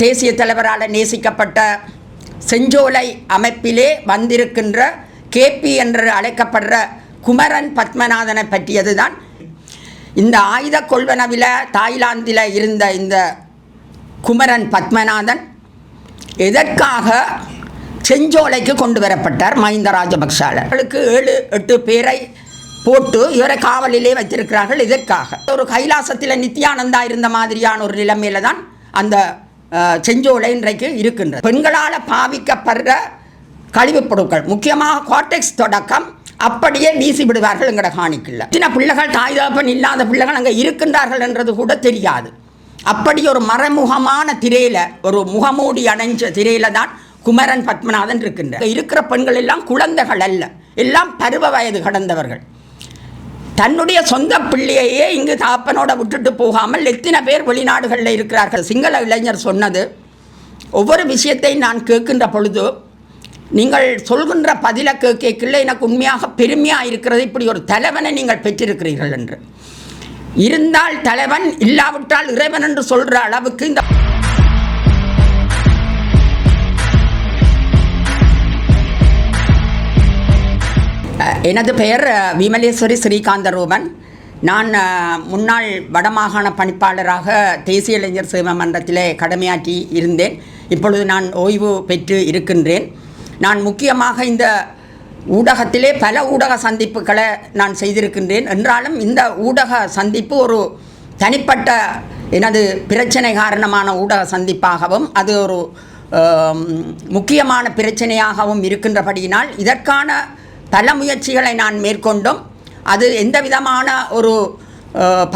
தேசிய தலைவரால் நேசிக்கப்பட்ட செஞ்சோலை அமைப்பிலே வந்திருக்கின்ற கேபி என்று அழைக்கப்படுற குமரன் பத்மநாதனை பற்றியது தான். இந்த ஆயுத கொள்வனவில் தாய்லாந்தில் இருந்த இந்த குமரன் பத்மநாதன் எதற்காக செஞ்சோலைக்கு கொண்டு வரப்பட்டார் மஹிந்த ராஜபக்ஷால. அவர்களுக்கு 7-8 பேரை போட்டு இவரை காவலிலே வைத்திருக்கிறார்கள். இதற்காக ஒரு கைலாசத்தில் நித்யானந்தா இருந்த மாதிரியான ஒரு நிலைமையில தான் அந்த செஞ்சோலை இன்றைக்கு இருக்கின்றது. பெண்களால் பாவிக்கப்படுற கழிவுப் பொருட்கள், முக்கியமாக கார்டெக்ஸ் தொடக்கம் அப்படியே வீசி விடுவார்கள். எங்கட காணிக்குள்ள சின்ன பிள்ளைகள், தாய் தகப்பன் இல்லாத பிள்ளைகள் அங்கே இருக்கின்றார்கள் என்றது கூட தெரியாது. அப்படி ஒரு மறைமுகமான திரையில, ஒரு முகமூடி அணைஞ்ச திரையில தான் குமரன் பத்மநாதன் இருக்கின்றார். இருக்கிற பெண்கள் எல்லாம் குழந்தைகள் அல்ல, எல்லாம் பருவ வயது கடந்தவர்கள். தன்னுடைய சொந்த பிள்ளையே இங்கு தாப்பனோட விட்டுட்டு போகாமல் எத்தனை பேர் வெளிநாடுகளில் இருக்கிறார்கள். சிங்கள இளைஞர் சொன்னது, ஒவ்வொரு விஷயத்தை நான் கேட்கின்ற பொழுது நீங்கள் சொல்கின்ற பதில கேட்கல எனக்கு உண்மையாக பெருமையாக இருக்கிறது. இப்படி ஒரு தலைவனை நீங்கள் பெற்றிருக்கிறீர்கள் என்று. இருந்தால் தலைவன், இல்லாவிட்டால் இறைவன் என்று சொல்கிற அளவுக்கு இந்த எனது பெயர் விமலேஸ்வரி ஸ்ரீகாந்தரூபன். நான் முன்னாள் வடமாகாண பணிப்பாளராக தேசிய இளைஞர் சேவை மன்றத்திலே கடமையாற்றி இருந்தேன். இப்பொழுது நான் ஓய்வு பெற்று இருக்கின்றேன். நான் முக்கியமாக இந்த ஊடகத்திலே பல ஊடக சந்திப்புகளை நான் செய்திருக்கின்றேன். என்றாலும் இந்த ஊடக சந்திப்பு ஒரு தனிப்பட்ட எனது பிரச்சனை காரணமான ஊடக சந்திப்பாகவும் அது ஒரு முக்கியமான பிரச்சனையாகவும் இருக்கின்றபடியினால் இதற்கான பல முயற்சிகளை நான் மேற்கொண்டும் அது எந்த விதமான ஒரு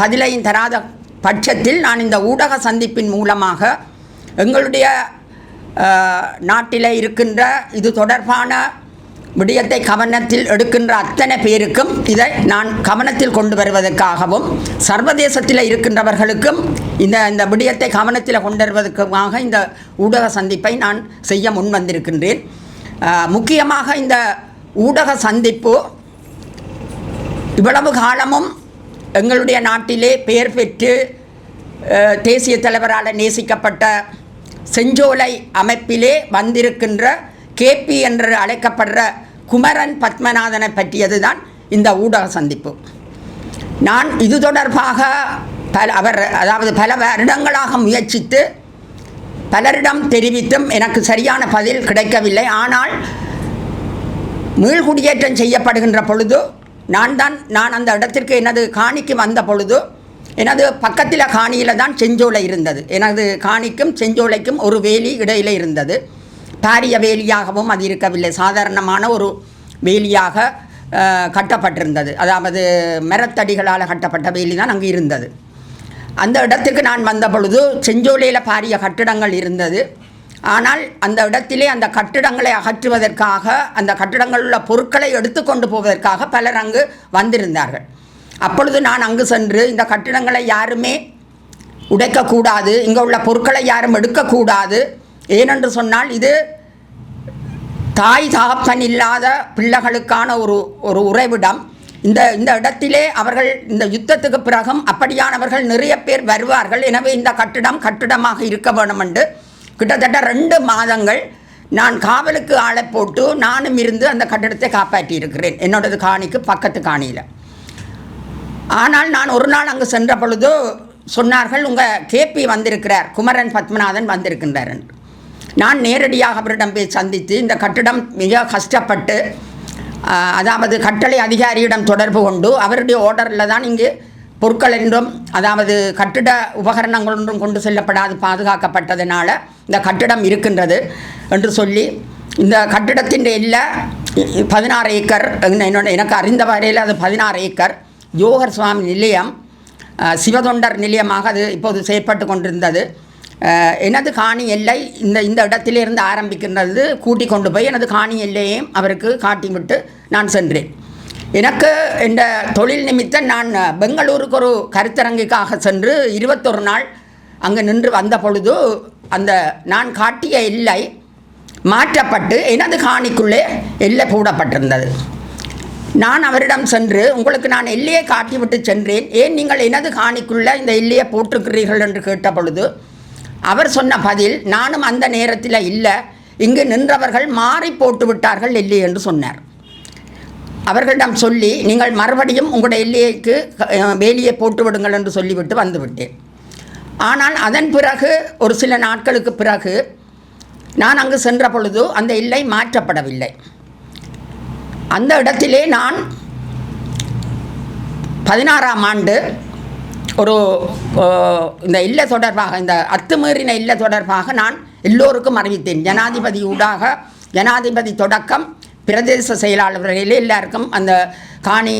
பதிலையும் தராத பட்சத்தில் நான் இந்த ஊடக சந்திப்பின் மூலமாக எங்களுடைய நாட்டில் இருக்கின்ற இது தொடர்பான விடயத்தை கவனத்தில் எடுக்கின்ற அத்தனை பேருக்கும் இதை நான் கவனத்தில் கொண்டு வருவதற்காகவும் சர்வதேசத்தில் இருக்கின்றவர்களுக்கும் இந்த விடயத்தை கவனத்தில் கொண்டு வருவதற்காக இந்த ஊடக சந்திப்பை நான் செய்ய முன் வந்திருக்கின்றேன். முக்கியமாக இந்த ஊடக சந்திப்பு இவ்வளவு காலமும் எங்களுடைய நாட்டிலே பெயர் பெற்று தேசிய தலைவரால் நேசிக்கப்பட்ட செஞ்சோலை அமைப்பிலே வந்திருக்கின்ற கேபி என்று அழைக்கப்படுற குமரன் பத்மநாதனை பற்றியது தான் இந்த ஊடக சந்திப்பு. நான் இது தொடர்பாக பல வருடங்களாக முயற்சித்து பலரிடம் தெரிவித்தும் எனக்கு சரியான பதில் கிடைக்கவில்லை. ஆனால் மீள்குடியேற்றம் செய்யப்படுகின்ற பொழுது நான் அந்த இடத்திற்கு எனது காணிக்கு வந்த பொழுது எனது பக்கத்தில் காணியில் தான் செஞ்சோலை இருந்தது. எனது காணிக்கும் செஞ்சோலைக்கும் ஒரு வேலி இடையில் இருந்தது. பாரிய வேலியாகவும் அது இருக்கவில்லை, சாதாரணமான ஒரு வேலியாக கட்டப்பட்டிருந்தது. அதாவது மரத்தடிகளால் கட்டப்பட்ட வேலி தான் அங்கு இருந்தது. அந்த இடத்துக்கு நான் வந்த பொழுது செஞ்சோலையில் பாரிய கட்டிடங்கள் இருந்தது. ஆனால் அந்த இடத்திலே அந்த கட்டிடங்களை அகற்றுவதற்காக, அந்த கட்டிடங்களில் உள்ள பொருட்களை எடுத்துக்கொண்டு போவதற்காக பலர் அங்கு வந்திருந்தார்கள். அப்பொழுது நான் அங்கு சென்று இந்த கட்டிடங்களை யாருமே உடைக்கக்கூடாது, இங்கே உள்ள பொருட்களை யாரும் எடுக்கக்கூடாது, ஏனென்று சொன்னால் இது தாய் தகப்பன் இல்லாத பிள்ளைகளுக்கான ஒரு உறைவிடம். இந்த இடத்திலே அவர்கள் இந்த யுத்தத்துக்கு பிறகும் அப்படியானவர்கள் நிறைய பேர் வருவார்கள். எனவே இந்த கட்டிடமாக இருக்க வேண்டும் என்று கிட்டத்தட்ட 2 மாதங்கள் நான் காவலுக்கு ஆளை போட்டு நானும் இருந்து அந்த கட்டிடத்தை காப்பாற்றி இருக்கிறேன், என்னோடது காணிக்கு பக்கத்து காணியில். ஆனால் நான் ஒரு நாள் அங்கு சென்ற பொழுது சொன்னார்கள், உங்கள் கேபி வந்திருக்கிறார், குமரன் பத்மநாதன் வந்திருக்கின்றார் என்று. நான் நேரடியாக அவரிடம் போய் சந்தித்து இந்த கட்டிடம் மிக கஷ்டப்பட்டு, அதாவது கட்டளை அதிகாரியிடம் தொடர்பு கொண்டு அவருடைய ஓர்டரில் தான் இங்கு பொருட்கள் என்றும், அதாவது கட்டிட உபகரணங்கள் ஒன்றும் கொண்டு செல்லப்படாது பாதுகாக்கப்பட்டதுனால இந்த கட்டிடம் இருக்கின்றது என்று சொல்லி, இந்த கட்டிடத்தின் எல்லை 16 ஏக்கர், எனக்கு அறிந்த வரையில் அது 16 ஏக்கர் யோகர் சுவாமி நிலையம், சிவதொண்டர் நிலையமாக அது இப்போது செயற்பட்டு கொண்டிருந்தது. எனது காணி எல்லை இந்த இடத்திலிருந்து ஆரம்பிக்கின்றது. கூட்டி கொண்டு போய் எனது காணி எல்லையையும் அவருக்கு காட்டிவிட்டு நான் சென்றேன். எனக்கு இந்த தொழில் நிமித்தம் நான் பெங்களூருக்கு ஒரு கருத்தரங்குக்காக சென்று 21 நாள் அங்கே நின்று வந்த பொழுது அந்த நான் காட்டிய எல்லை மாற்றப்பட்டு எனது காணிக்குள்ளே எல்லை போடப்பட்டிருந்தது. நான் அவரிடம் சென்று, உங்களுக்கு நான் எல்லையை காட்டிவிட்டு சென்றேன், ஏன் நீங்கள் எனது காணிக்குள்ளே இந்த எல்லையை போட்டிருக்கிறீர்கள் என்று கேட்ட பொழுது, அவர் சொன்ன பதில், நானும் அந்த நேரத்தில் இல்லை, இங்கு நின்றவர்கள் மாறி போட்டு விட்டார்கள் எல்லை என்று சொன்னார். அவர்களிடம் சொல்லி, நீங்கள் மறுபடியும் உங்களுடைய எல்லைக்கு வேலியை போட்டு விடுங்கள் என்று சொல்லிவிட்டு வந்துவிட்டேன். ஆனால் அதன் பிறகு ஒரு சில நாட்களுக்கு பிறகு நான் அங்கு சென்ற பொழுது அந்த எல்லை மாற்றப்படவில்லை. அந்த இடத்திலே நான் 16ஆம் ஆண்டு ஒரு இந்த இல்ல தொடர்பாக, இந்த அத்துமீறின இல்ல தொடர்பாக நான் எல்லோருக்கும் அறிவித்தேன். ஜனாதிபதி தொடக்கம் பிரதேச செயலாளர்களே எல்லாருக்கும், அந்த காணி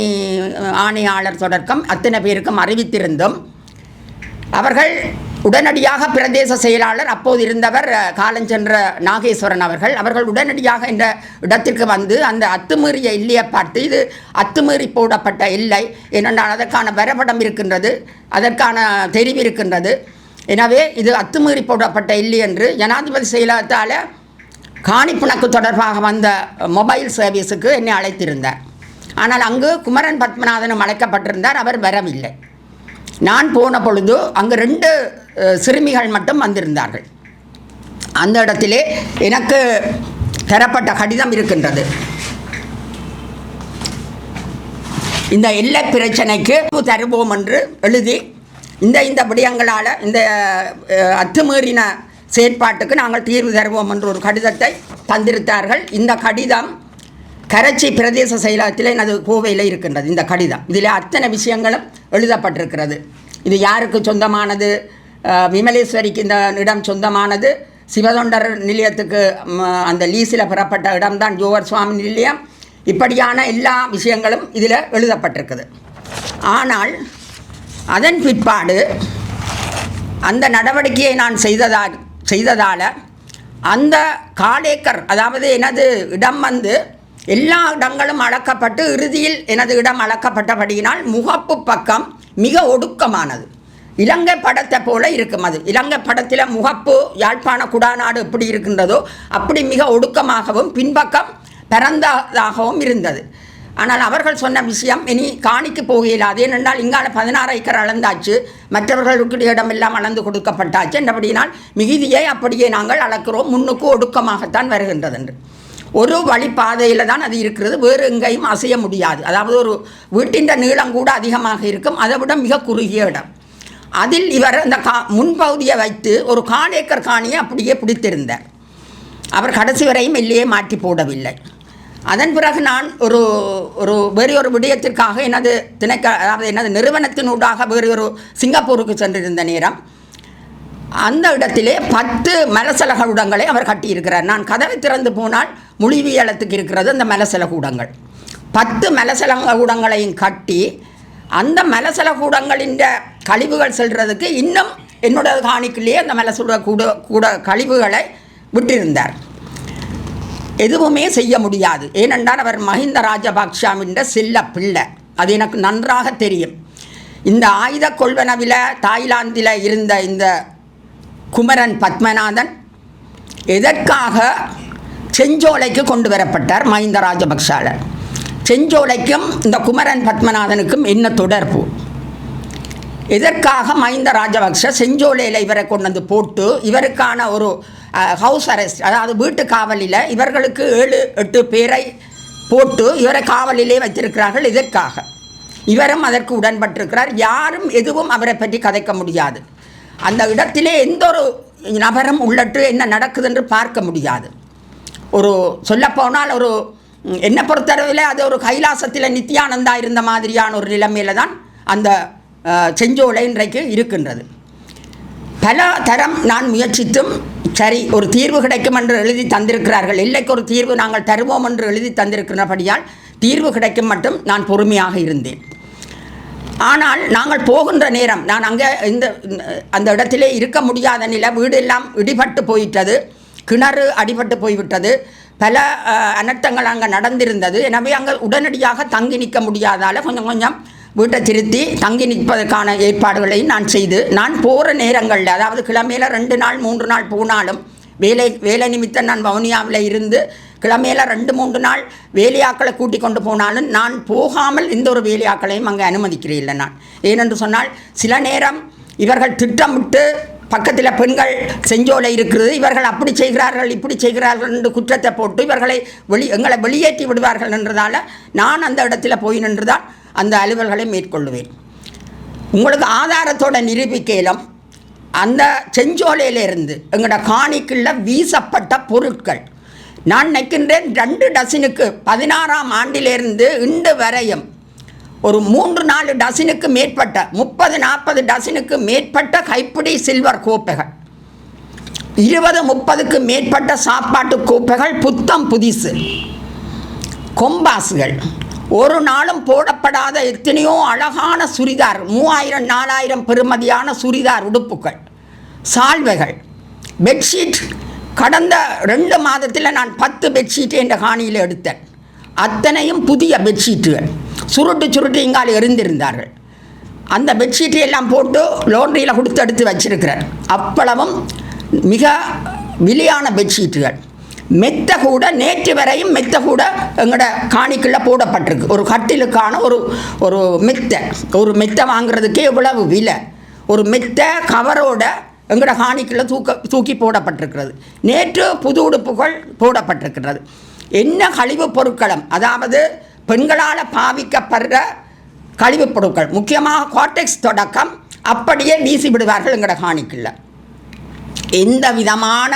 ஆணையாளர் தொடக்கம் அத்தனை பேருக்கும் அறிவித்திருந்தோம். அவர்கள் உடனடியாக பிரதேச செயலாளர் அப்போது இருந்தவர் காலஞ்சென்ற நாகேஸ்வரன் அவர்கள் உடனடியாக இந்த இடத்திற்கு வந்து அந்த அத்துமீறிய எல்லையை பார்த்து, இது அத்துமீறி போடப்பட்ட எல்லை, ஏனென்றால் அதற்கான வரைபடம் இருக்கின்றது, அதற்கான தெரிவு இருக்கின்றது, எனவே இது அத்துமீறி போடப்பட்ட எல்லை என்று ஜனாதிபதி செயலகத்தால் காணிப்புணக்கு தொடர்பாக வந்த மொபைல் சர்வீஸுக்கு என்னை அழைத்திருந்தார். ஆனால் அங்கு குமரன் பத்மநாதனும் அழைக்கப்பட்டிருந்தார், அவர் வரவில்லை. நான் போன பொழுது அங்கு 2 சிறுமிகள் மட்டும் வந்திருந்தார்கள். அந்த இடத்திலே எனக்கு தரப்பட்ட கடிதம் இருக்கின்றது. இந்த எல்லை பிரச்சனைக்கு தருவோம் என்று எழுதி, இந்த விடயங்களால் இந்த அத்துமீறின செயற்பாட்டுக்கு நாங்கள் தீர்வு தருவோம் என்று ஒரு கடிதத்தை தந்திருத்தார்கள். இந்த கடிதம் கரைச்சி பிரதேச செயலகத்தில் எனது கோவையில் இருக்கின்றது. இந்த கடிதம் இதில் அத்தனை விஷயங்களும் எழுதப்பட்டிருக்கிறது. இது யாருக்கு சொந்தமானது, விமலேஸ்வரிக்கு இந்த இடம் சொந்தமானது, சிவதொண்டர் நிலையத்துக்கு அந்த லீஸில் பெறப்பட்ட இடம்தான் ஜோவர் சுவாமி நிலையம், இப்படியான எல்லா விஷயங்களும் இதில் எழுதப்பட்டிருக்குது. ஆனால் அதன் பிற்பாடு அந்த நடவடிக்கையை நான் செய்ததால் அந்த காலேக்கர், அதாவது எனது இடம் வந்து எல்லா இடங்களும் அளக்கப்பட்டு இறுதியில் எனது இடம் அளக்கப்பட்டபடியினால் முகப்பு பக்கம் மிக ஒடுக்கமானது. இலங்கை படத்தை போல இருக்கும். அது இலங்கை படத்தில் முகப்பு யாழ்ப்பாண குடாநாடு எப்படி இருக்கின்றதோ அப்படி மிக ஒடுக்கமாகவும் பின்பக்கம் பரந்ததாகவும் இருந்தது. ஆனால் அவர்கள் சொன்ன விஷயம், இனி காணிக்கு போகலாது, ஏனென்றால் இங்கால 16 ஏக்கர் அளந்தாச்சு, மற்றவர்களுக்கு இடமெல்லாம் அளந்து கொடுக்கப்பட்டாச்சு என்றபடியினால் மிகுதியை அப்படியே நாங்கள் அளக்கிறோம், முன்னுக்கு ஒடுக்கமாகத்தான் வருகின்றது என்று. ஒரு வழிப்பாதையில் தான் அது இருக்கிறது, வேறு எங்கேயும் அசைய முடியாது. அதாவது ஒரு வீட்டின் நீளம் கூட அதிகமாக இருக்கும், அதை விட மிக குறுகிய இடம். அதில் இவர் அந்த முன்பகுதியை வைத்து ஒரு 1/4 ஏக்கர் காணியை அப்படியே பிடித்திருந்தார். அவர் கடைசி வரையும் எல்லையே மாற்றி போடவில்லை. அதன் பிறகு நான் வேறு ஒரு விடயத்திற்காக அதாவது எனது நிறுவனத்தினூடாக வேறு ஒரு சிங்கப்பூருக்கு சென்றிருந்த நேரம் அந்த இடத்திலே 10 மலசல கூடங்களை அவர் கட்டியிருக்கிறார். நான் கதவை திறந்து போனால் மொழிவியலத்துக்கு இருக்கிறது அந்த மலசல கூடங்கள். 10 மலசல கூடங்களையும் கட்டி அந்த மலசல கூடங்களின் கழிவுகள் செல்றதுக்கு இன்னும் என்னோட காணிக்குள்ளேயே அந்த மலசல கூட கழிவுகளை விட்டிருந்தார். எதுவுமே செய்ய முடியாது. ஏனென்றால் அவர் மஹிந்த ராஜபக்ஷவின் செல்ல பிள்ளை, அது எனக்கு நன்றாக தெரியும். இந்த ஆயுத கொள்வனவில் தாய்லாந்தில் இருந்த இந்த குமரன் பத்மநாதன் எதற்காக செஞ்சோலைக்கு கொண்டு வரப்பட்டார்? மஹிந்த ராஜபக்ஷால. செஞ்சோலைக்கும் இந்த குமரன் பத்மநாதனுக்கும் என்ன தொடர்பு? எதற்காக மஹிந்த ராஜபக்ஷ செஞ்சோலையில் இவரை கொண்டு வந்து போட்டு இவருக்கான ஒரு ஹவுஸ் அரெஸ்ட், அதாவது வீட்டு காவலில் இவர்களுக்கு 7-8 பேரை போட்டு இவரை காவலிலே வைத்திருக்கிறார்கள்? இதற்காக இவரும் அதற்கு உடன்பட்டிருக்கிறார். யாரும் எதுவும் அவரை பற்றி கதைக்க முடியாது. அந்த இடத்திலே எந்த ஒரு நபரும் உள்ளட்டு என்ன நடக்குது என்று பார்க்க முடியாது. ஒரு சொல்லப்போனால் ஒரு என்னை பொறுத்தளவில் அது ஒரு கைலாசத்தில் நித்யானந்தா இருந்த மாதிரியான ஒரு நிலைமையில் தான் அந்த செஞ்சோலை இன்றைக்கு இருக்கின்றது. பல தரம் நான் முயற்சித்தும் சரி ஒரு தீர்வு கிடைக்கும் என்று எழுதி தந்திருக்கிறார்கள். எல்லைக்கு ஒரு தீர்வு நாங்கள் தருவோம் என்று எழுதி தந்திருக்கிறபடியால் தீர்வு கிடைக்கும் மட்டும் நான் பொறுமையாக இருந்தேன். ஆனால் நாங்கள் போகின்ற நேரம் நான் அங்கே அந்த இடத்திலே இருக்க முடியாத நிலை, வீடு எல்லாம் இடிபட்டு போயிட்டது, கிணறு அடிபட்டு போய்விட்டது, பல அனர்த்தங்கள் அங்கே நடந்திருந்தது. எனவே அங்கே உடனடியாக தங்கி நிற்க முடியாதால் கொஞ்சம் கொஞ்சம் வீட்டை திருத்தி தங்கி நிற்பதற்கான ஏற்பாடுகளையும் நான் செய்து, நான் போகிற நேரங்களில், அதாவது கிழமையில் 2 நாள் 3 நாள் போனாலும், வேலை நிமித்தம் நான் வவுனியாவில் இருந்து கிழமையில் 2-3 நாள் வேலையாக்களை கூட்டிக் கொண்டு போனாலும் நான் போகாமல் எந்த ஒரு வேலையாக்களையும் அங்கே அனுமதிக்கிறேன் இல்லை நான். ஏனென்று சொன்னால் சில நேரம் இவர்கள் திட்டமிட்டு பக்கத்தில் பெண்கள் செஞ்சோலை இருக்கிறது, இவர்கள் அப்படி செய்கிறார்கள் இப்படி செய்கிறார்கள் என்று குற்றத்தை போட்டு இவர்களை எங்களை வெளியேற்றி விடுவார்கள் என்றதால் நான் அந்த இடத்துல போய் நின்றுதான் அந்த அலுவல்களை மேற்கொள்ளுவேன். உங்களுக்கு ஆதாரத்தோட நிரூபிக்கலும் அந்த செஞ்சோலையிலிருந்து எங்களோட காணிக்குள்ள வீசப்பட்ட பொருட்கள் நான் நினைக்கின்றேன் 2 டசனுக்கு 16ஆம் ஆண்டிலிருந்து இன்று வரையும் ஒரு 3-4 டசனுக்கு மேற்பட்ட 30-40 டசனுக்கு மேற்பட்ட கைப்பிடி சில்வர் கோப்பைகள், 20-30க்கு மேற்பட்ட சாப்பாட்டு கோப்பைகள் புத்தம் புதிசு, கொம்பாசுகள், ஒரு நாளும் போடப்படாத எத்தனையோ அழகான சுரிதார் 3000-4000 பெறுமதியான சுரிதார் உடுப்புகள், சால்வைகள், பெட்ஷீட். கடந்த 2 மாதத்தில் நான் 10 பெட்ஷீட்டு என்ற காணியில் எடுத்தேன். அத்தனையும் புதிய பெட்ஷீட்டுகள், சுருட்டு இங்கால் எரிந்திருந்தார்கள். அந்த பெட்ஷீட்டை எல்லாம் போட்டு லோன்ரியில் கொடுத்து எடுத்து வச்சிருக்கிறேன். அவ்வளவும் மிக விலையான பெட்ஷீட்டுகள். மெத்த கூட நேற்று வரையும் மெத்த கூட எங்களோட காணிக்குள்ளே போடப்பட்டிருக்கு. ஒரு கட்டிலுக்கான ஒரு மெத்தை வாங்குறதுக்கே எவ்வளவு விலை. ஒரு மெத்த கவரோட எங்களோட காணிக்குள்ளே தூக்கி போடப்பட்டிருக்கிறது. நேற்று புது உடுப்புகள் போடப்பட்டிருக்கிறது. என்ன கழிவுப் பொருட்களும், அதாவது பெண்களால் பாவிக்கப்படுற கழிவுப் பொருட்கள், முக்கியமாக கார்டெக்ஸ் தொடக்கம் அப்படியே வீசி விடுவார்கள் எங்களோட காணிக்குள்ள. எந்த விதமான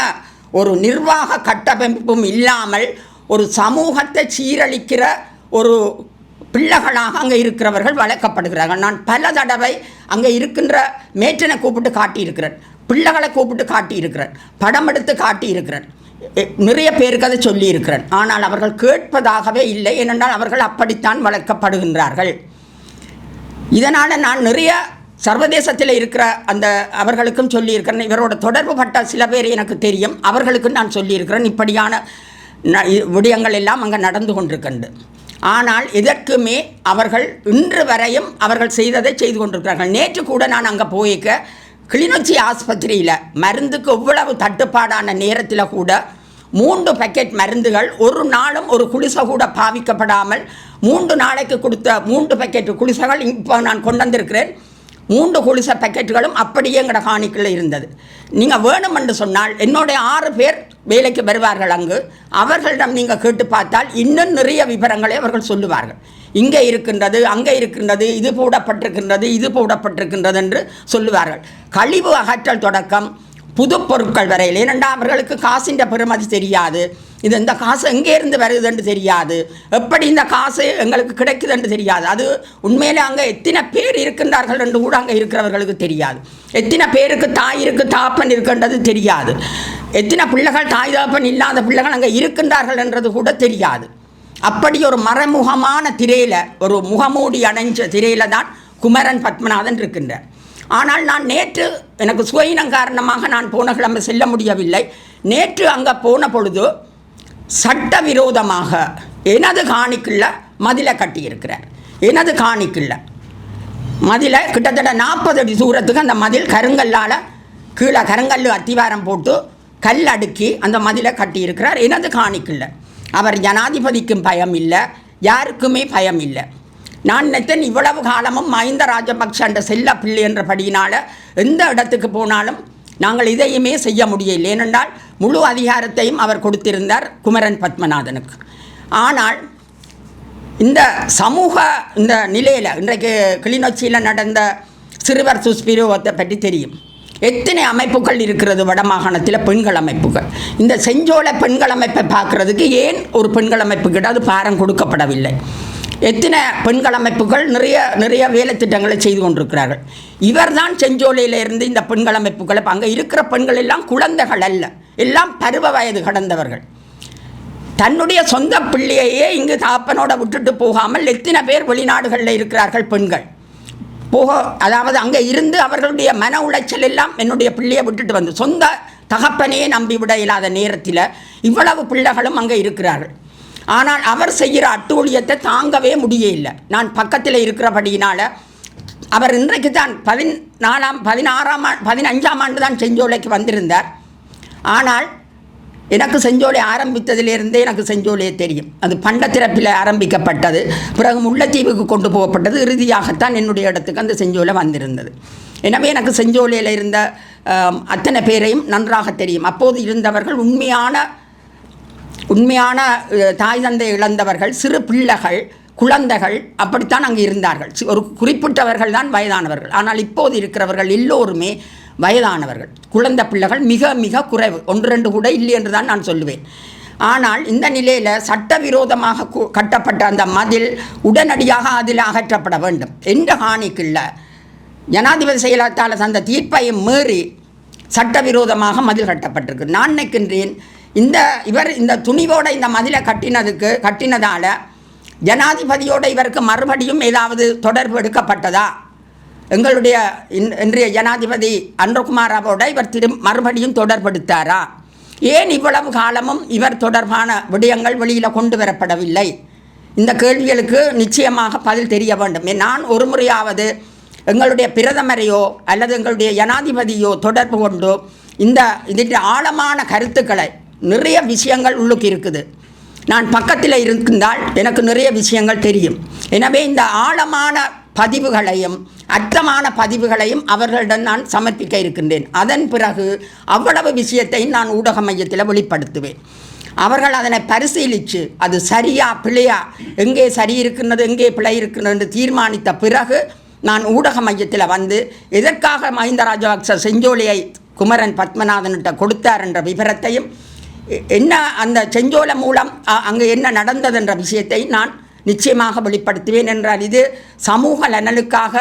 ஒரு நிர்வாக கட்டமைப்பும் இல்லாமல் ஒரு சமூகத்தை சீரழிக்கிற ஒரு பிள்ளைகளாக அங்கே இருக்கிறவர்கள் வளர்க்கப்படுகிறார்கள். நான் பல தடவை அங்கே இருக்கின்ற மேற்றனை கூப்பிட்டு காட்டியிருக்கிறேன், பிள்ளைகளை கூப்பிட்டு காட்டியிருக்கிறேன், படம் எடுத்து காட்டியிருக்கிறேன், நிறைய பேருக்கு அதை சொல்லியிருக்கிறேன். ஆனால் அவர்கள் கேட்பதாகவே இல்லை. ஏனென்றால் அவர்கள் அப்படித்தான் வளர்க்கப்படுகின்றார்கள். இதனால் நான் நிறைய சர்வதேசத்தில் இருக்கிற அந்த அவர்களுக்கும் சொல்லியிருக்கிறேன். இவரோட தொடர்பு பட்ட சில பேர் எனக்கு தெரியும், அவர்களுக்கும் நான் சொல்லியிருக்கிறேன். இப்படியான விடயங்கள் எல்லாம் அங்கே நடந்து கொண்டிருக்கின்றது. ஆனால் இதற்குமே அவர்கள் இன்று வரையும் அவர்கள் செய்ததை செய்து கொண்டிருக்கிறார்கள். நேற்று கூட நான் அங்கே போய்க்க கிளிநொச்சி ஆஸ்பத்திரியில் மருந்துக்கு எவ்வளவு தட்டுப்பாடான நேரத்தில் கூட 3 பேக்கெட் மருந்துகள் ஒரு நாளும் ஒரு குளிசை கூட பாவிக்கப்படாமல் 3 நாளைக்கு கொடுத்த 3 பேக்கெட் குளிசைகள் இப்போ நான் கொண்டு வந்திருக்கிறேன். 3 குளிசை பேக்கெட்டுகளும் அப்படியே எங்களோட காணிக்குள்ளே இருந்தது. நீங்கள் வேணும் என்று சொன்னால் என்னுடைய 6 பேர் வேலைக்கு வருவார்கள் அங்கு. அவர்களிடம் நீங்கள் கேட்டு பார்த்தால் இன்னும் நிறைய விவரங்களை அவர்கள் சொல்லுவார்கள். இங்கே இருக்கின்றது, அங்கே இருக்கின்றது, இது போடப்பட்டிருக்கின்றது, இது போடப்பட்டிருக்கின்றது என்று சொல்லுவார்கள். கழிவு அகற்றல் தொடக்கம் புது பொருட்கள் வரையில். ஏனென்றால் அவர்களுக்கு காசின்ற பெருமதி தெரியாது, இது இந்த காசு எங்கேருந்து வருதுன்னு தெரியாது, எப்படி இந்த காசு எங்களுக்கு கிடைக்குதுன்னு தெரியாது. அது உண்மையிலே அங்கே எத்தனை பேர் இருக்கின்றார்கள் என்று கூட அங்கே இருக்கிறவர்களுக்கு தெரியாது. எத்தனை பேருக்கு தாய் இருக்குது தாப்பன் இருக்கின்றது தெரியாது. எத்தனை பிள்ளைகள் தாய் தாப்பன் இல்லாத பிள்ளைகள் அங்கே இருக்கின்றார்கள் என்றது கூட தெரியாது. அப்படி ஒரு மறைமுகமான திரையில், ஒரு முகமூடி அணைஞ்ச திரையில் தான் குமரன் பத்மநாதன் இருக்கின்றார். ஆனால் நான் நேற்று எனக்கு சுயினம் காரணமாக நான் போன கிழமை செல்ல முடியவில்லை. நேற்று அங்கே போன பொழுது சட்டவிரோதமாக எனது காணிக்குள்ள மதிலை கட்டியிருக்கிறார். எனது காணிக்குள்ள மதிலை கிட்டத்தட்ட 40 அடி தூரத்துக்கு அந்த மதில் கருங்கல்லால் கீழே கருங்கல் அத்திவாரம் போட்டு கல் அடுக்கி அந்த மதிலை கட்டியிருக்கிறார் எனது காணிக்குள்ள. அவர் ஜனாதிபதிக்கும் பயம் இல்லை, யாருக்குமே பயம் இல்லை. நான் நினைத்தேன் இவ்வளவு காலமும் மஹிந்த ராஜபக்ஷ என்ற செல்ல பிள்ளை என்றபடியினால் எந்த இடத்துக்கு போனாலும் நாங்கள் இதையுமே செய்ய முடியவில்லை. ஏனென்றால் முழு அதிகாரத்தையும் அவர் கொடுத்திருந்தார் குமரன் பத்மநாதனுக்கு. ஆனால் இந்த சமூக இந்த நிலையில் இன்றைக்கு கிளிநொச்சியில் நடந்த சிறுவர் சுஸ்பிரோகத்தை பற்றி தெரியும். எத்தனை அமைப்புகள் இருக்கிறது வடமாகாணத்தில், பெண்கள் அமைப்புகள். இந்த செஞ்சோலை பெண்கள் அமைப்பை பார்க்குறதுக்கு ஏன் ஒரு பெண்கள் அமைப்பு கிட்ட அது பாரம் கொடுக்கப்படவில்லை? எத்தனை பெண்கள் அமைப்புகள் நிறைய வேலை திட்டங்களை செய்து கொண்டிருக்கிறார்கள். இவர் தான் செஞ்சோலையிலிருந்து இந்த பெண்கள் அமைப்புகளை, அங்கே இருக்கிற பெண்கள் எல்லாம் குழந்தைகள் அல்ல, எல்லாம் பருவ வயது கடந்தவர்கள். தன்னுடைய சொந்த பிள்ளையே இங்கு தாப்பனோட விட்டுட்டு போகாமல் எத்தனை பேர் வெளிநாடுகளில் இருக்கிறார்கள் பெண்கள். அதாவது அங்கே இருந்து அவர்களுடைய மன உளைச்சல் எல்லாம் என்னுடைய பிள்ளையை விட்டுட்டு வந்து சொந்த தகப்பனையே நம்பிவிட இல்லாத நேரத்தில் இவ்வளவு பிள்ளைகளும் அங்கே இருக்கிறார்கள். ஆனால் அவர் செய்கிற அட்டூழியத்தை தாங்கவே முடியவில்லை. நான் பக்கத்தில் இருக்கிறபடியினால் அவர் இன்றைக்கு தான் 15ஆம் ஆண்டு தான் செஞ்சோலைக்கு வந்திருந்தார். ஆனால் எனக்கு செஞ்சோலை ஆரம்பித்ததிலிருந்தே எனக்கு செஞ்சோலையை தெரியும். அது பண்டத்திறப்பில் ஆரம்பிக்கப்பட்டது, பிறகு முல்லைத்தீவுக்கு கொண்டு போகப்பட்டது, இறுதியாகத்தான் என்னுடைய இடத்துக்கு அந்த செஞ்சோலை வந்திருந்தது. எனவே எனக்கு செஞ்சோலையில் இருந்த அத்தனை பேரையும் நன்றாக தெரியும். அப்போது இருந்தவர்கள் உண்மையான தாய் தந்தை இழந்தவர்கள், சிறு பிள்ளைகள், குழந்தைகள், அப்படித்தான் அங்கே இருந்தார்கள். ஒரு குறிப்பிட்டவர்கள் தான் வயதானவர்கள். ஆனால் இப்போது இருக்கிறவர்கள் எல்லோருமே வயதானவர்கள். குழந்தை பிள்ளைகள் மிக மிக குறைவு, 1-2 கூட இல்லை என்று தான் நான் சொல்லுவேன். ஆனால் இந்த நிலையில் சட்டவிரோதமாக கட்டப்பட்ட அந்த மதில் உடனடியாக அதில் அகற்றப்பட வேண்டும் என்ற காணிக்குள்ள ஜனாதிபதி செயலகத்தால் அந்த தீர்ப்பையும் மீறி சட்டவிரோதமாக மதில் கட்டப்பட்டிருக்கு. நான் நினைக்கின்றேன் இந்த துணிவோடு இந்த மதிலை கட்டினதால் ஜனாதிபதியோடு இவருக்கு மறுபடியும் ஏதாவது தொடர்பு எடுக்கப்பட்டதா? எங்களுடைய இன்றைய ஜனாதிபதி அன்ரகுமாராவோட இவர் மறுபடியும் தொடர்பெடுத்தாரா? ஏன் இவ்வளவு காலமும் இவர் தொடர்பான விடயங்கள் வெளியில் கொண்டு வரப்படவில்லை? இந்த கேள்விகளுக்கு நிச்சயமாக பதில் தெரிய வேண்டும். நான் ஒரு முறையாவது எங்களுடைய பிரதமரையோ அல்லது எங்களுடைய ஜனாதிபதியோ தொடர்பு கொண்டு இதில் ஆழமான கருத்துக்களை, நிறைய விஷயங்கள் உள்ளுக்கு இருக்குது. நான் பக்கத்தில் இருந்தால் எனக்கு நிறைய விஷயங்கள் தெரியும். எனவே இந்த ஆழமான பதிவுகளையும் அர்த்தமான பதிவுகளையும் அவர்களிடம் நான் சமர்ப்பிக்க இருக்கின்றேன். அதன் பிறகு அவ்வளவு விஷயத்தை நான் ஊடக மையத்தில் வெளிப்படுத்துவேன். அவர்கள் அதனை பரிசீலித்து அது சரியா பிழையா, எங்கே சரி இருக்கின்றது எங்கே பிழை இருக்கின்றது என்று தீர்மானித்த பிறகு நான் ஊடக மையத்தில் வந்து எதற்காக மஹிந்த ராஜபக்ச செஞ்சோலையை குமரன் பத்மநாதன்கிட்ட கொடுத்தார் என்ற விவரத்தையும், என்ன அந்த செஞ்சோலை மூலம் அங்கே என்ன நடந்தது என்ற விஷயத்தை நான் நிச்சயமாக வெளிப்படுத்துவேன். என்றால் இது சமூக நலனுக்காக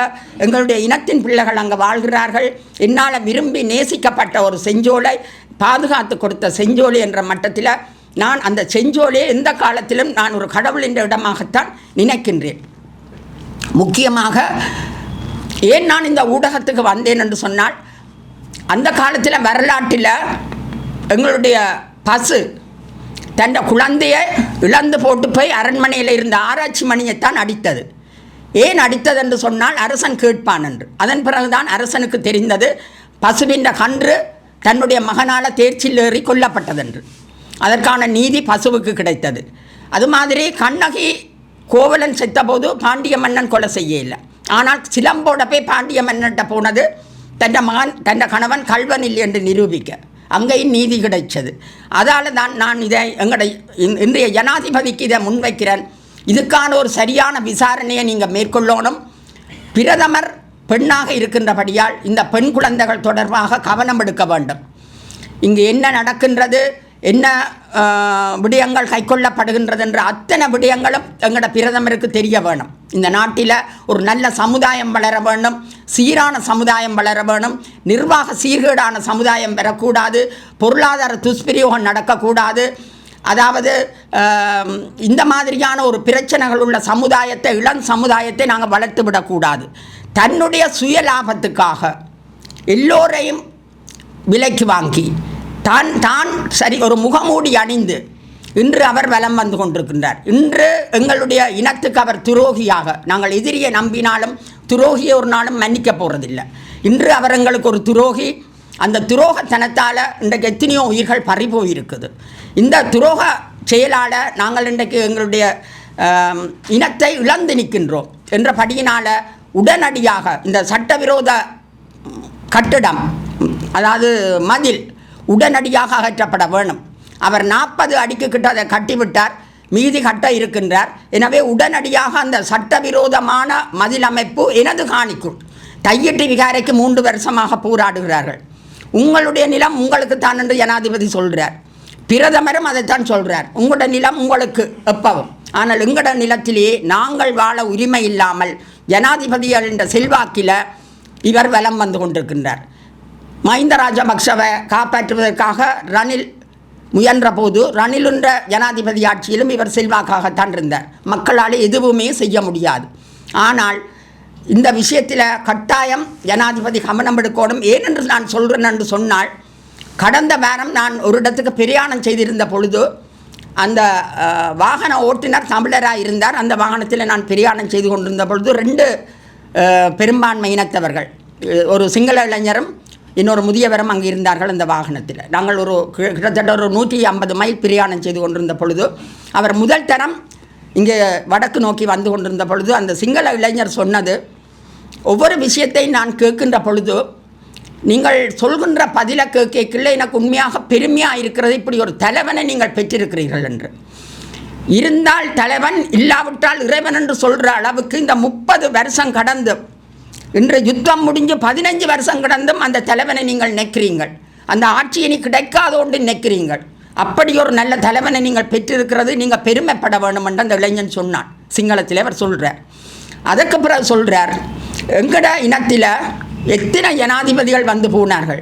எங்களுடைய இனத்தின் பிள்ளைகள் அங்கே வாழ்கிறார்கள். என்னால் விரும்பி நேசிக்கப்பட்ட ஒரு செஞ்சோலை, பாதுகாத்து கொடுத்த செஞ்சோலை என்ற மட்டத்தில் நான் அந்த செஞ்சோலையை எந்த காலத்திலும் நான் ஒரு கடவுளின் இடமாகத்தான் நினைக்கின்றேன். முக்கியமாக ஏன் நான் இந்த ஊடகத்துக்கு வந்தேன் என்று சொன்னால், அந்த காலத்தில் வரலாற்றில் எங்களுடைய பசு தன் குழந்தையை இழந்து போட்டு போய் அரண்மனையில் இருந்த ஆராய்ச்சி மணியைத்தான் அடித்தது. ஏன் அடித்தது என்று சொன்னால் அரசன் கேட்பான் என்று. அதன் பிறகுதான் அரசனுக்கு தெரிந்தது பசுவின் கன்று தன்னுடைய மகனால் தேர்ச்சியில் ஏறி கொல்லப்பட்டதென்று. அதற்கான நீதி பசுவுக்கு கிடைத்தது. அது மாதிரி கண்ணகி கோவலன் செத்தபோது பாண்டிய மன்னன் கொலை செய்ய இல்லை. ஆனால் சிலம்போட போய் பாண்டிய மன்னன்கிட்ட போனது தன் கணவன் கல்வன் இல்லை என்று நிரூபிக்க. அங்கேயும் நீதி கிடைச்சது. அதால் தான் நான் இதை இன்றைய ஜனாதிபதிக்கு இதை முன்வைக்கிறேன். இதுக்கான ஒரு சரியான விசாரணையை நீங்கள் மேற்கொள்ளணும். பிரதமர் பெண்ணாக இருக்கின்றபடியால் இந்த பெண் குழந்தைகள் தொடர்பாக கவனம் எடுக்க வேண்டும். இங்கு என்ன நடக்கின்றது, என்ன விடயங்கள் கைக்கொள்ளப்படுகின்றது என்ற அத்தனை விடயங்களும் எங்களோட பிரதமருக்கு தெரிய வேணும். இந்த நாட்டில் ஒரு நல்ல சமுதாயம் வளர வேண்டும், சீரான சமுதாயம் வளர வேணும், நிர்வாக சீர்கேடான சமுதாயம் பெறக்கூடாது, பொருளாதார துஷ்பிரயோகம் நடக்கக்கூடாது. அதாவது இந்த மாதிரியான ஒரு பிரச்சனைகள் உள்ள சமுதாயத்தை, இளம் சமுதாயத்தை நாங்கள் வளர்த்து விடக்கூடாது. தன்னுடைய சுய லாபத்துக்காக எல்லோரையும் விலைக்கு வாங்கி தான் சரி ஒரு முகமூடி அணிந்து இன்று அவர் வலம் வந்து கொண்டிருக்கின்றார். இன்று எங்களுடைய இனத்துக்கு அவர் துரோகியாக, நாங்கள் எதிரியை நம்பினாலும் துரோகியை ஒரு நாளும் மன்னிக்க போகிறதில்லை. இன்று அவர் எங்களுக்கு ஒரு துரோகி. அந்த துரோகத்தனத்தால் இன்றைக்கு எத்தனையோ உயிர்கள் பறிபோயிருக்குது. இந்த துரோக செயலால் நாங்கள் இன்றைக்கு எங்களுடைய இனத்தை இழந்து நிற்கின்றோம் என்றபடியினால் உடனடியாக இந்த சட்டவிரோத கட்டிடம், அதாவது மதில் உடனடியாக அகற்றப்பட வேணும். அவர் 40 அடிக்கு கிட்ட அதை கட்டிவிட்டார், மீதி கட்ட இருக்கின்றார். எனவே உடனடியாக அந்த சட்டவிரோதமான மதில் அமைப்பு எனது காணிக்குள் தையிட்டு விகாரைக்கு 3 வருஷமாக போராடுகிறார்கள். உங்களுடைய நிலம் உங்களுக்கு தான் என்று ஜனாதிபதி சொல்கிறார், பிரதமரும் அதைத்தான் சொல்கிறார். உங்களோட நிலம் உங்களுக்கு எப்பவும். ஆனால் எங்களோட நிலத்திலேயே நாங்கள் வாழ உரிமை இல்லாமல் ஜனாதிபதிகள் என்ற செல்வாக்கில் இவர் வலம் வந்து கொண்டிருக்கின்றார். மஹிந்த ராஜபக்சவை காப்பாற்றுவதற்காக ரணில் முயன்ற போது ரணிலுன்ற ஜனாதிபதி ஆட்சியிலும் இவர் செல்வாக்காகத்தான் இருந்தார். மக்களால் எதுவுமே செய்ய முடியாது. ஆனால் இந்த விஷயத்தில் கட்டாயம் ஜனாதிபதி கவனம் எடுக்கணும். ஏனென்று நான் சொல்கிறேன் என்று சொன்னால், கடந்த வாரம் நான் ஒரு இடத்துக்கு பிரயாணம் செய்திருந்த பொழுது அந்த வாகன ஓட்டுநர் தமிழராக இருந்தார். அந்த வாகனத்தில் நான் பிரயாணம் செய்து கொண்டிருந்த பொழுது 2 பெரும்பான்மை இனத்தவர்கள், ஒரு சிங்கள இளைஞரும் இன்னொரு முதியவரும் அங்கே இருந்தார்கள். அந்த வாகனத்தில் நாங்கள் கிட்டத்தட்ட ஒரு 150 மைல் பிரயாணம் செய்து கொண்டிருந்த பொழுது அவர் முதல் தரம் இங்கே வடக்கு நோக்கி வந்து கொண்டிருந்த பொழுது அந்த சிங்கள இளைஞர் சொன்னது, ஒவ்வொரு விஷயத்தையும் நான் கேட்கின்ற பொழுது நீங்கள் சொல்கின்ற பதில கேட்கல எனக்கு உண்மையாக பெருமையாக இருக்கிறது, இப்படி ஒரு தலைவனை நீங்கள் பெற்றிருக்கிறீர்கள் என்று. இருந்தால் தலைவன், இல்லாவிட்டால் இறைவன் என்று சொல்கிற அளவுக்கு இந்த 30 வருஷம் கடந்து, இன்று யுத்தம் முடிஞ்சு 15 வருஷம் கடந்தும் அந்த தலைவனை நீங்கள் நினைக்கிறீங்கள், அந்த ஆட்சியை நீ கிடைக்காத ஒன்று நினைக்கிறீங்கள். அப்படி ஒரு நல்ல தலைவனை நீங்கள் பெற்றிருக்கிறது, நீங்கள் பெருமைப்பட வேண்டும் என்று அந்த இளைஞன் சொன்னான். சிங்களத்தில் அவர் சொல்கிறார். அதுக்கு பிறகு சொல்கிறார், எங்கட இனத்தில் எத்தனை ஜனாதிபதிகள் வந்து போனார்கள்,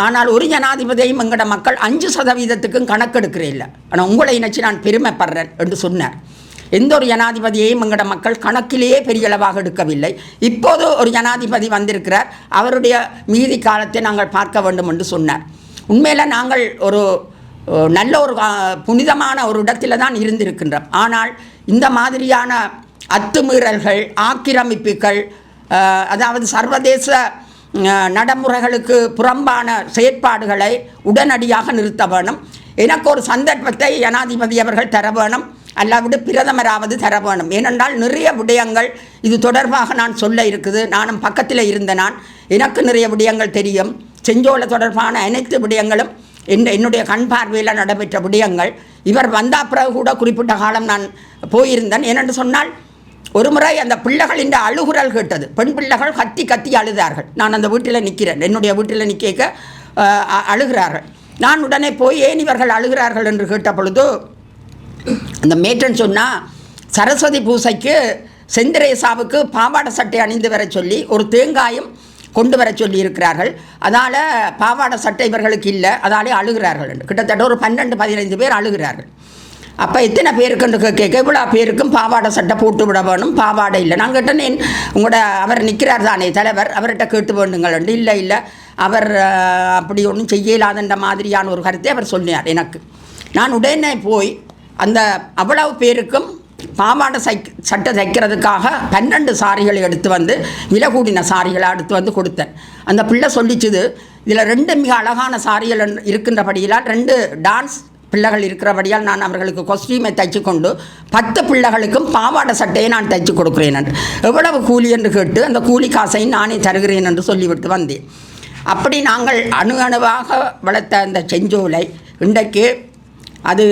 ஆனால் ஒரு ஜனாதிபதியையும் எங்கட மக்கள் 5% கணக்கெடுக்கிறே இல்லை. ஆனால் உங்களை நினைச்சு நான் பெருமைப்படுறேன் என்று சொன்னார். எந்த ஒரு ஜனாதிபதியையும் எங்கட மக்கள் கணக்கிலேயே பெரிய அளவாக எடுக்கவில்லை. இப்போது ஒரு ஜனாதிபதி வந்திருக்கிறார், அவருடைய மீதி காலத்தை நாங்கள் பார்க்க வேண்டும் என்று சொன்னார். உண்மையில் நாங்கள் ஒரு நல்ல ஒரு புனிதமான ஒரு இடத்துல தான் இருந்திருக்கின்றோம். ஆனால் இந்த மாதிரியான அத்துமீறல்கள், ஆக்கிரமிப்புகள், அதாவது சர்வதேச நடைமுறைகளுக்கு புறம்பான செயற்பாடுகளை உடனடியாக நிறுத்த வேணும். எனக்கு ஒரு சந்தர்ப்பத்தை ஜனாதிபதி அவர்கள் தர வேணும், அல்லாவிட பிரதமராவது தர வேணும். ஏனென்றால் நிறைய விடயங்கள் இது தொடர்பாக நான் சொல்ல இருக்குது. நானும் பக்கத்தில் இருந்த எனக்கு நிறைய விடயங்கள் தெரியும். செஞ்சோலை தொடர்பான அனைத்து விடயங்களும் என்னுடைய கண் பார்வையில் நடைபெற்ற விடயங்கள். இவர் வந்த பிறகு கூட குறிப்பிட்ட காலம் நான் போயிருந்தேன். ஏனென்று சொன்னால், ஒரு முறை அந்த பிள்ளைகளின் அழுகுரல் கேட்டது. பெண் பிள்ளைகள் கத்தி கத்தி அழுதார்கள். நான் அந்த வீட்டில் நிற்கிறேன், என்னுடைய வீட்டில் நிற்க அழுகிறார்கள். நான் உடனே போய் ஏன் இவர்கள் அழுகிறார்கள் என்று கேட்ட பொழுது அந்த மேட்டன் சொன்னால், சரஸ்வதி பூசைக்கு செந்திரேசாவுக்கு பாவாடை சட்டை அணிந்து வர சொல்லி ஒரு தேங்காயும் கொண்டு வர சொல்லி இருக்கிறார்கள். அதால் பாவாடை சட்டை இவர்களுக்கு இல்லை, அதாலே அழுகிறார்கள் என்று. கிட்டத்தட்ட ஒரு 12-15 பேர் அழுகிறார்கள். அப்போ எத்தனை பேருக்குன்னு கேட்க, இவ்வளோ பேருக்கும் பாவாடை சட்டை போட்டு விட வேணும், பாவாடை இல்லை. நான் கேட்டேன், உங்களோட அவர் நிற்கிறார் தானே தலைவர், அவர்கிட்ட கேட்டு வேண்டுங்கள் என்று. இல்லை இல்லை, அவர் அப்படி ஒன்றும் செய்யலாதுன்ற மாதிரியான ஒரு கருத்தை அவர் சொன்னார் எனக்கு. நான் உடனே போய் அந்த அவ்வளவு பேருக்கும் பாவாடை சட்டை தைக்கிறதுக்காக 12 சாரிகளை எடுத்து வந்து, விலை கூடின சாரிகளை எடுத்து வந்து கொடுத்தேன். அந்த பிள்ளை சொல்லிச்சுது, இதில் 2 மிக அழகான சாரிகள் இருக்கின்றபடியால், 2 டான்ஸ் பிள்ளைகள் இருக்கிறபடியால் நான் அவர்களுக்கு கொஸ்டியூமை தைச்சு கொண்டு 10 பிள்ளைகளுக்கும் பாவாடை சட்டையை நான் தைச்சு கொடுக்குறேன் என்று. எவ்வளவு கூலி என்று கேட்டு அந்த கூலி காசையும் நானே தருகிறேன் என்று சொல்லிவிட்டு வந்தேன். அப்படி நாங்கள் அணுவாக வளர்த்த அந்த செஞ்சோலை இன்றைக்கு அது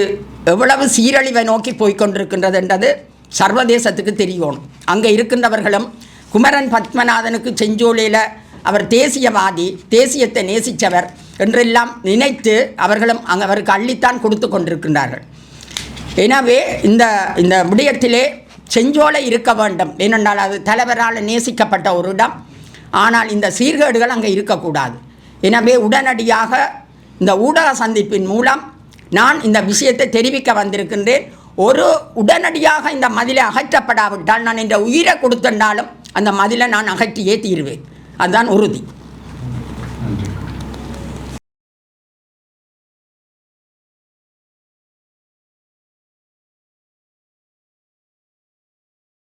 எவ்வளவு சீரழிவை நோக்கி போய்கொண்டிருக்கின்றது என்றது சர்வதேசத்துக்கு தெரியணும். அங்கே இருக்கின்றவர்களும் குமரன் பத்மநாதனுக்கு செஞ்சோலையில் அவர் தேசியவாதி, தேசியத்தை நேசித்தவர் என்றெல்லாம் நினைத்து அவர்களும் அவருக்கு அள்ளித்தான் கொடுத்து கொண்டிருக்கின்றார்கள். எனவே இந்த விடயத்திலே செஞ்சோலை இருக்க வேண்டும். ஏனென்றால் அது தலைவரால் நேசிக்கப்பட்ட ஒரு இடம். ஆனால் இந்த சீர்கேடுகள் அங்கே இருக்கக்கூடாது. எனவே உடனடியாக இந்த ஊடக சந்திப்பின் மூலம் நான் இந்த விஷயத்தை தெரிவிக்க வந்திருக்கின்றேன். உடனடியாக இந்த மதிலை அகற்றப்படாவிட்டால் நான் இந்த உயிரை கொடுத்தென்றாலும் அந்த மதிலை நான் அகற்றியே தீர்வேன். அதுதான் உறுதி.